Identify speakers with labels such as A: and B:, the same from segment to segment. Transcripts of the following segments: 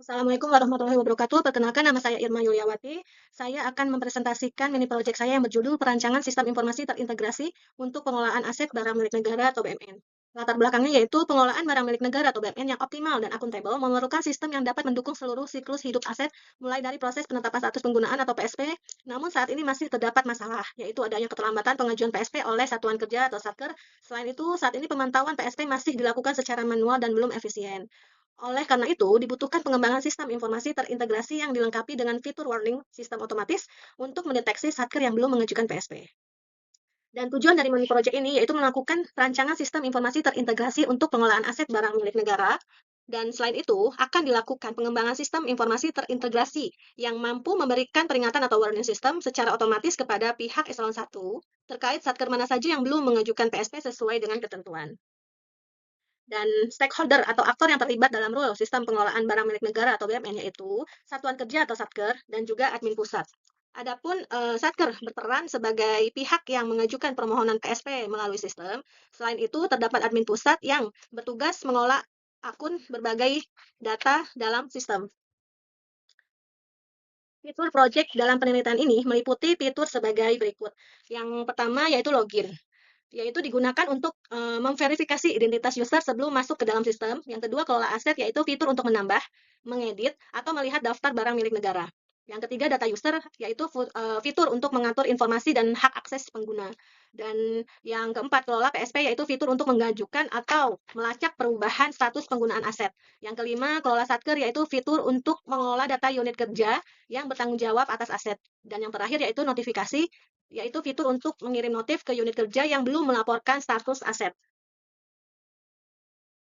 A: Assalamualaikum warahmatullahi wabarakatuh. Perkenalkan nama saya Irma Yuliawati. Saya akan mempresentasikan mini project saya yang berjudul Perancangan Sistem Informasi Terintegrasi untuk Pengelolaan Aset Barang Milik Negara atau BMN. Latar belakangnya yaitu pengelolaan barang milik negara atau BMN yang optimal dan akuntabel memerlukan sistem yang dapat mendukung seluruh siklus hidup aset mulai dari proses penetapan status penggunaan atau PSP. Namun saat ini masih terdapat masalah, yaitu adanya keterlambatan pengajuan PSP oleh satuan kerja atau Satker. Selain itu, saat ini pemantauan PSP masih dilakukan secara manual dan belum efisien. Oleh karena itu, dibutuhkan pengembangan sistem informasi terintegrasi yang dilengkapi dengan fitur warning sistem otomatis untuk mendeteksi satker yang belum mengajukan PSP. Dan tujuan dari mini project ini yaitu melakukan rancangan sistem informasi terintegrasi untuk pengelolaan aset barang milik negara. Dan selain itu, akan dilakukan pengembangan sistem informasi terintegrasi yang mampu memberikan peringatan atau warning system secara otomatis kepada pihak eselon 1 terkait satker mana saja yang belum mengajukan PSP sesuai dengan ketentuan. Dan stakeholder atau aktor yang terlibat dalam rule sistem pengelolaan barang milik negara atau BMN yaitu satuan kerja atau satker dan juga admin pusat. Adapun satker berperan sebagai pihak yang mengajukan permohonan PSP melalui sistem. Selain itu terdapat admin pusat yang bertugas mengolah akun berbagai data dalam sistem. Fitur project dalam penelitian ini meliputi fitur sebagai berikut. Yang pertama yaitu login, yaitu digunakan untuk memverifikasi identitas user sebelum masuk ke dalam sistem. Yang kedua, kelola aset, yaitu fitur untuk menambah, mengedit, atau melihat daftar barang milik negara. Yang ketiga, data user, yaitu fitur untuk mengatur informasi dan hak akses pengguna. Dan yang keempat, kelola PSP, yaitu fitur untuk mengajukan atau melacak perubahan status penggunaan aset. Yang kelima, kelola satker, yaitu fitur untuk mengelola data unit kerja yang bertanggung jawab atas aset. Dan yang terakhir, yaitu notifikasi, yaitu fitur untuk mengirim notif ke unit kerja yang belum melaporkan status aset.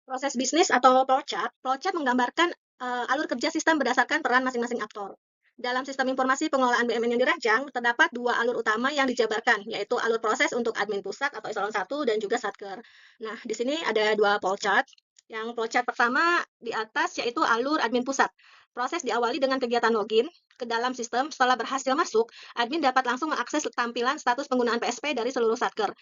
A: Proses bisnis atau flowchart menggambarkan alur kerja sistem berdasarkan peran masing-masing aktor. Dalam sistem informasi pengelolaan BUMN yang dirancang, terdapat dua alur utama yang dijabarkan, yaitu alur proses untuk admin pusat atau eselon 1 dan juga satker. Nah, di sini ada dua flowchart. Yang flowchart pertama di atas yaitu alur admin pusat. Proses diawali dengan kegiatan login ke dalam sistem. Setelah berhasil masuk, admin dapat langsung mengakses tampilan status penggunaan PSP dari seluruh satker.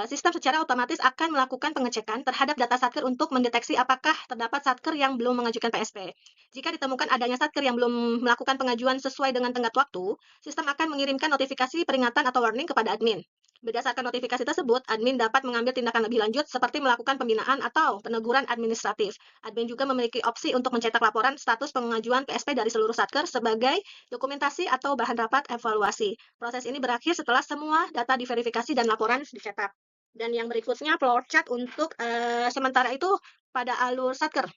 A: Sistem secara otomatis akan melakukan pengecekan terhadap data satker untuk mendeteksi apakah terdapat satker yang belum mengajukan PSP. Jika ditemukan adanya satker yang belum melakukan pengajuan sesuai dengan tenggat waktu, sistem akan mengirimkan notifikasi peringatan atau warning kepada admin. Berdasarkan notifikasi tersebut, admin dapat mengambil tindakan lebih lanjut seperti melakukan pembinaan atau peneguran administratif. Admin juga memiliki opsi untuk mencetak laporan status pengajuan PSP dari seluruh satker sebagai dokumentasi atau bahan rapat evaluasi. Proses ini berakhir setelah semua data diverifikasi dan laporan dicetak. Dan yang berikutnya flowchart untuk sementara itu pada alur satker.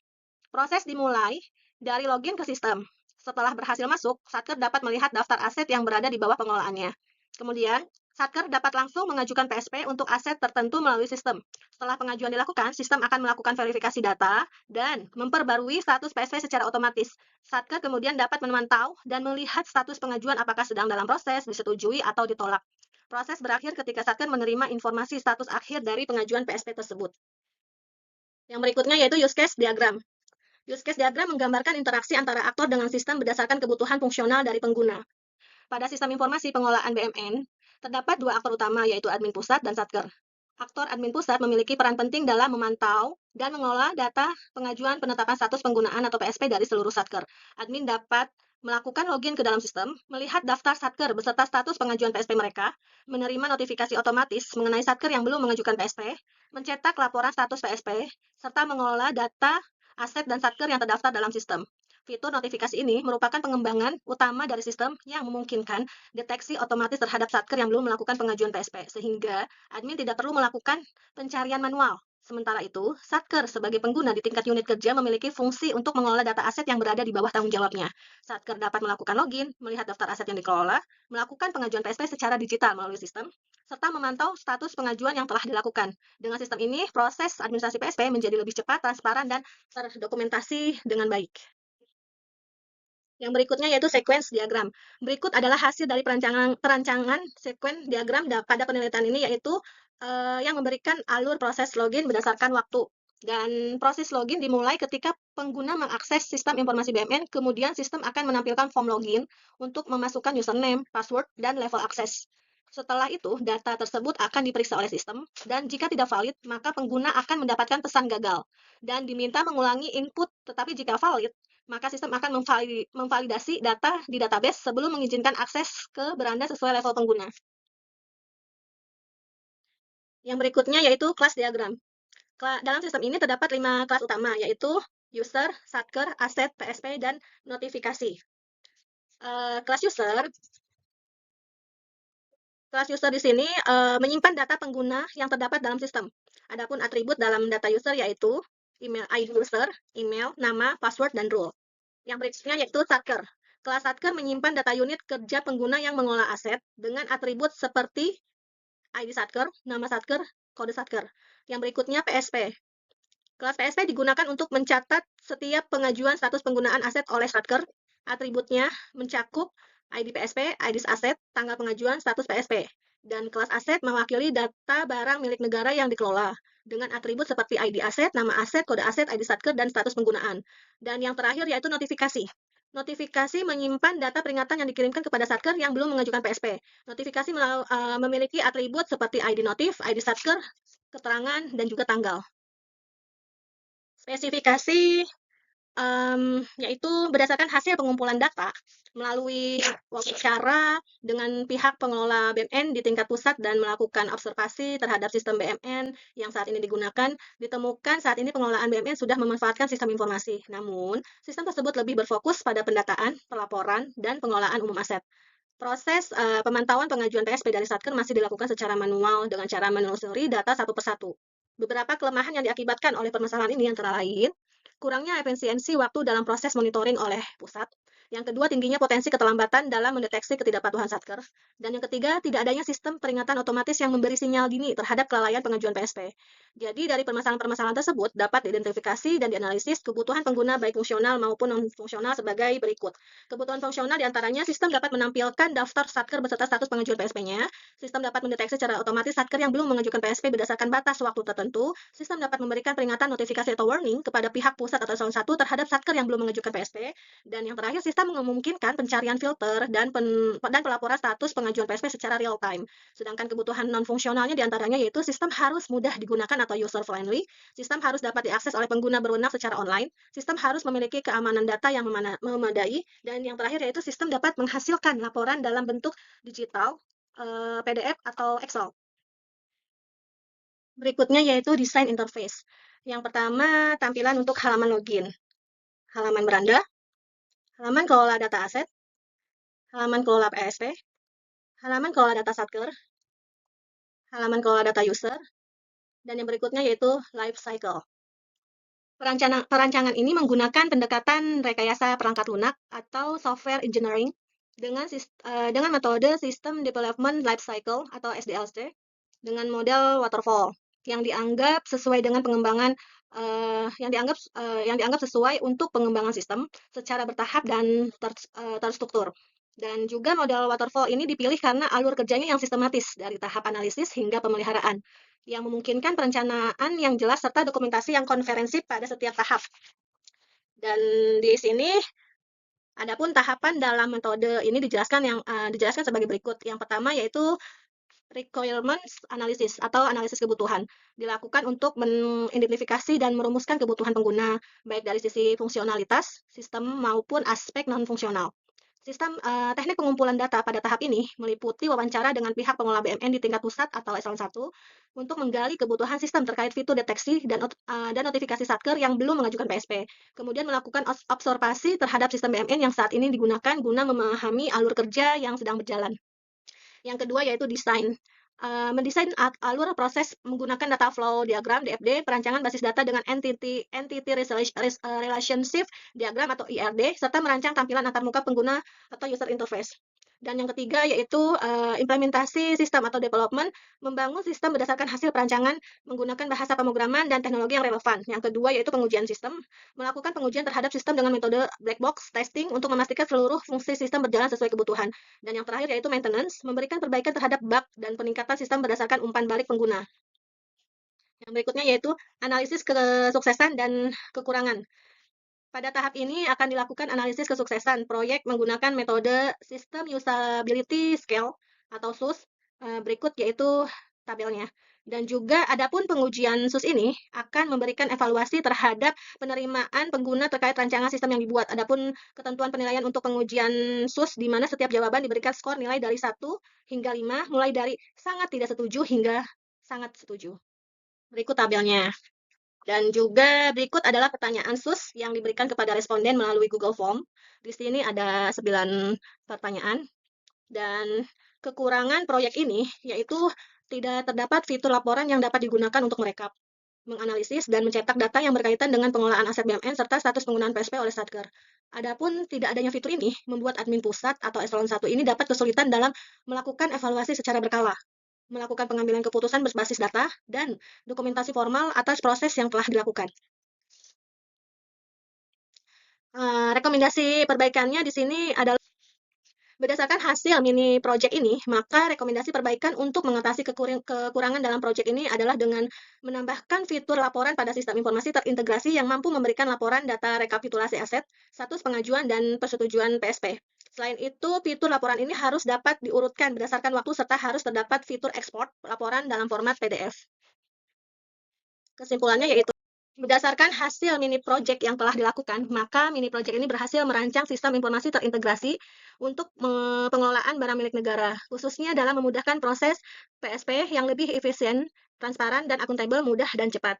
A: Proses dimulai dari login ke sistem. Setelah berhasil masuk, satker dapat melihat daftar aset yang berada di bawah pengelolaannya. Kemudian, satker dapat langsung mengajukan PSP untuk aset tertentu melalui sistem. Setelah pengajuan dilakukan, sistem akan melakukan verifikasi data dan memperbarui status PSP secara otomatis. Satker kemudian dapat memantau dan melihat status pengajuan apakah sedang dalam proses, disetujui, atau ditolak. Proses berakhir ketika satker menerima informasi status akhir dari pengajuan PSP tersebut. Yang berikutnya yaitu use case diagram. Use case diagram menggambarkan interaksi antara aktor dengan sistem berdasarkan kebutuhan fungsional dari pengguna. Pada sistem informasi pengelolaan BMN, terdapat dua aktor utama yaitu admin pusat dan satker. Aktor admin pusat memiliki peran penting dalam memantau dan mengelola data pengajuan penetapan status penggunaan atau PSP dari seluruh satker. Admin dapat melakukan login ke dalam sistem, melihat daftar satker beserta status pengajuan PSP mereka, menerima notifikasi otomatis mengenai satker yang belum mengajukan PSP, mencetak laporan status PSP, serta mengelola data aset dan satker yang terdaftar dalam sistem. Fitur notifikasi ini merupakan pengembangan utama dari sistem yang memungkinkan deteksi otomatis terhadap satker yang belum melakukan pengajuan PSP, sehingga admin tidak perlu melakukan pencarian manual. Sementara itu, satker sebagai pengguna di tingkat unit kerja memiliki fungsi untuk mengelola data aset yang berada di bawah tanggung jawabnya. Satker dapat melakukan login, melihat daftar aset yang dikelola, melakukan pengajuan PSP secara digital melalui sistem, serta memantau status pengajuan yang telah dilakukan. Dengan sistem ini, proses administrasi PSP menjadi lebih cepat, transparan, dan terdokumentasi dengan baik. Yang berikutnya yaitu sequence diagram. Berikut adalah hasil dari perancangan sequence diagram pada penelitian ini yaitu yang memberikan alur proses login berdasarkan waktu. Dan proses login dimulai ketika pengguna mengakses sistem informasi BMN, kemudian sistem akan menampilkan form login untuk memasukkan username, password, dan level akses. Setelah itu, data tersebut akan diperiksa oleh sistem, dan jika tidak valid, maka pengguna akan mendapatkan pesan gagal, dan diminta mengulangi input, tetapi jika valid, maka sistem akan memvalidasi data di database sebelum mengizinkan akses ke beranda sesuai level pengguna. Yang berikutnya yaitu kelas diagram. Dalam sistem ini terdapat 5 kelas utama, yaitu user, satker, aset, PSP, dan notifikasi. Kelas user di sini menyimpan data pengguna yang terdapat dalam sistem. Adapun atribut dalam data user yaitu email ID user, email, nama, password, dan role. Yang berikutnya yaitu satker. Kelas satker menyimpan data unit kerja pengguna yang mengolah aset dengan atribut seperti ID satker, nama satker, kode satker. Yang berikutnya PSP. Kelas PSP digunakan untuk mencatat setiap pengajuan status penggunaan aset oleh satker. Atributnya mencakup ID PSP, ID aset, tanggal pengajuan, status PSP. Dan kelas aset mewakili data barang milik negara yang dikelola dengan atribut seperti ID aset, nama aset, kode aset, ID satker, dan status penggunaan. Dan yang terakhir yaitu notifikasi. Notifikasi menyimpan data peringatan yang dikirimkan kepada satker yang belum mengajukan PSP. Notifikasi memiliki atribut seperti ID notif, ID satker, keterangan, dan juga tanggal. Spesifikasi yaitu berdasarkan hasil pengumpulan data melalui wawancara dengan pihak pengelola BMN di tingkat pusat dan melakukan observasi terhadap sistem BMN yang saat ini digunakan, ditemukan saat ini pengelolaan BMN sudah memanfaatkan sistem informasi. Namun, sistem tersebut lebih berfokus pada pendataan, pelaporan, dan pengelolaan umum aset. Proses pemantauan pengajuan PSP dari Satker masih dilakukan secara manual dengan cara menelusuri data satu persatu. Beberapa kelemahan yang diakibatkan oleh permasalahan ini antara lain, kurangnya efisiensi waktu dalam proses monitoring oleh pusat. Yang kedua, tingginya potensi keterlambatan dalam mendeteksi ketidakpatuhan Satker. Dan yang ketiga, tidak adanya sistem peringatan otomatis yang memberi sinyal dini terhadap kelalaian pengajuan PSP. Jadi, dari permasalahan-permasalahan tersebut dapat diidentifikasi dan dianalisis kebutuhan pengguna baik fungsional maupun non-fungsional sebagai berikut. Kebutuhan fungsional diantaranya sistem dapat menampilkan daftar Satker beserta status pengajuan PSP-nya. Sistem dapat mendeteksi secara otomatis Satker yang belum mengajukan PSP berdasarkan batas waktu tertentu. Sistem dapat memberikan peringatan, notifikasi, atau warning kepada pihak pusat atau eselon 1 terhadap Satker yang belum mengajukan PSP. Dan yang terakhir, sistem memungkinkan pencarian filter dan pelaporan status pengajuan PSP secara real time. Sedangkan kebutuhan non-fungsionalnya diantaranya yaitu sistem harus mudah digunakan atau user friendly, sistem harus dapat diakses oleh pengguna berwenang secara online, sistem harus memiliki keamanan data yang memadai, dan yang terakhir yaitu sistem dapat menghasilkan laporan dalam bentuk digital, PDF atau Excel. Berikutnya yaitu desain interface. Yang pertama, tampilan untuk halaman login, halaman beranda, halaman kelola data aset, halaman kelola PSP, halaman kelola data satker, halaman kelola data user, dan yang berikutnya yaitu life cycle. Perancangan ini menggunakan pendekatan rekayasa perangkat lunak atau software engineering dengan metode System Development Life Cycle atau SDLC dengan model waterfall yang dianggap sesuai dengan pengembangan yang dianggap sesuai untuk pengembangan sistem secara bertahap dan terstruktur. Dan juga model waterfall ini dipilih karena alur kerjanya yang sistematis dari tahap analisis hingga pemeliharaan, yang memungkinkan perencanaan yang jelas serta dokumentasi yang konferensif pada setiap tahap. Dan di sini adapun tahapan dalam metode ini dijelaskan sebagai berikut. Yang pertama yaitu requirements analysis atau analisis kebutuhan dilakukan untuk mengidentifikasi dan merumuskan kebutuhan pengguna baik dari sisi fungsionalitas sistem maupun aspek non-fungsional. Teknik pengumpulan data pada tahap ini meliputi wawancara dengan pihak pengelola BMN di tingkat pusat atau eselon 1 untuk menggali kebutuhan sistem terkait fitur deteksi dan notifikasi Satker yang belum mengajukan PSP. Kemudian melakukan observasi terhadap sistem BMN yang saat ini digunakan guna memahami alur kerja yang sedang berjalan. Yang kedua yaitu desain. Mendesain alur proses menggunakan data flow diagram (DFD), perancangan basis data dengan entity relationship diagram atau IRD, serta merancang tampilan antarmuka pengguna atau user interface. Dan yang ketiga yaitu implementasi sistem atau development, membangun sistem berdasarkan hasil perancangan menggunakan bahasa pemrograman dan teknologi yang relevan. Yang kedua yaitu pengujian sistem, melakukan pengujian terhadap sistem dengan metode black box testing untuk memastikan seluruh fungsi sistem berjalan sesuai kebutuhan. Dan yang terakhir yaitu maintenance, memberikan perbaikan terhadap bug dan peningkatan sistem berdasarkan umpan balik pengguna. Yang berikutnya yaitu analisis kesuksesan dan kekurangan. Pada tahap ini akan dilakukan analisis kesuksesan proyek menggunakan metode System Usability Scale atau SUS. Berikut yaitu tabelnya. Dan juga adapun pengujian SUS ini akan memberikan evaluasi terhadap penerimaan pengguna terkait rancangan sistem yang dibuat. Adapun ketentuan penilaian untuk pengujian SUS di mana setiap jawaban diberikan skor nilai dari 1 hingga 5, mulai dari sangat tidak setuju hingga sangat setuju. Berikut tabelnya. Dan juga berikut adalah pertanyaan SUS yang diberikan kepada responden melalui Google Form. Di sini ada 9 pertanyaan. Dan kekurangan proyek ini yaitu tidak terdapat fitur laporan yang dapat digunakan untuk merekap, menganalisis, dan mencetak data yang berkaitan dengan pengelolaan aset BUMN serta status penggunaan PSP oleh Satker. Adapun tidak adanya fitur ini membuat admin pusat atau eselon 1 ini dapat kesulitan dalam melakukan evaluasi secara berkala, melakukan pengambilan keputusan berbasis data, dan dokumentasi formal atas proses yang telah dilakukan. Rekomendasi perbaikannya di sini adalah berdasarkan hasil mini project ini, maka rekomendasi perbaikan untuk mengatasi kekurangan dalam project ini adalah dengan menambahkan fitur laporan pada sistem informasi terintegrasi yang mampu memberikan laporan data rekapitulasi aset, status pengajuan, dan persetujuan PSP. Selain itu, fitur laporan ini harus dapat diurutkan berdasarkan waktu serta harus terdapat fitur ekspor laporan dalam format PDF. Kesimpulannya yaitu berdasarkan hasil mini project yang telah dilakukan, maka mini project ini berhasil merancang sistem informasi terintegrasi untuk pengelolaan barang milik negara, khususnya dalam memudahkan proses PSP yang lebih efisien, transparan, dan akuntabel, mudah, dan cepat.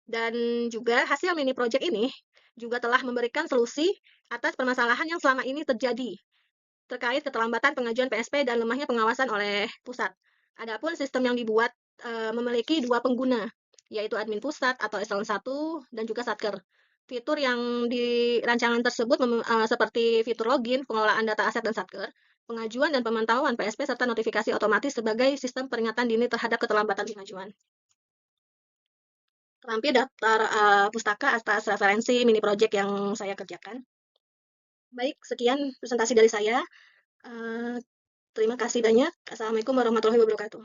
A: Dan juga hasil mini project ini juga telah memberikan solusi atas permasalahan yang selama ini terjadi terkait keterlambatan pengajuan PSP dan lemahnya pengawasan oleh pusat. Adapun sistem yang dibuat memiliki dua pengguna, yaitu admin pusat atau eselon 1 dan juga satker. Fitur yang di rancangan tersebut seperti fitur login, pengelolaan data aset dan satker, pengajuan dan pemantauan PSP serta notifikasi otomatis sebagai sistem peringatan dini terhadap keterlambatan pengajuan. Terampil daftar pustaka atas referensi mini project yang saya kerjakan. Baik, sekian presentasi dari saya. Terima kasih banyak. Assalamualaikum warahmatullahi wabarakatuh.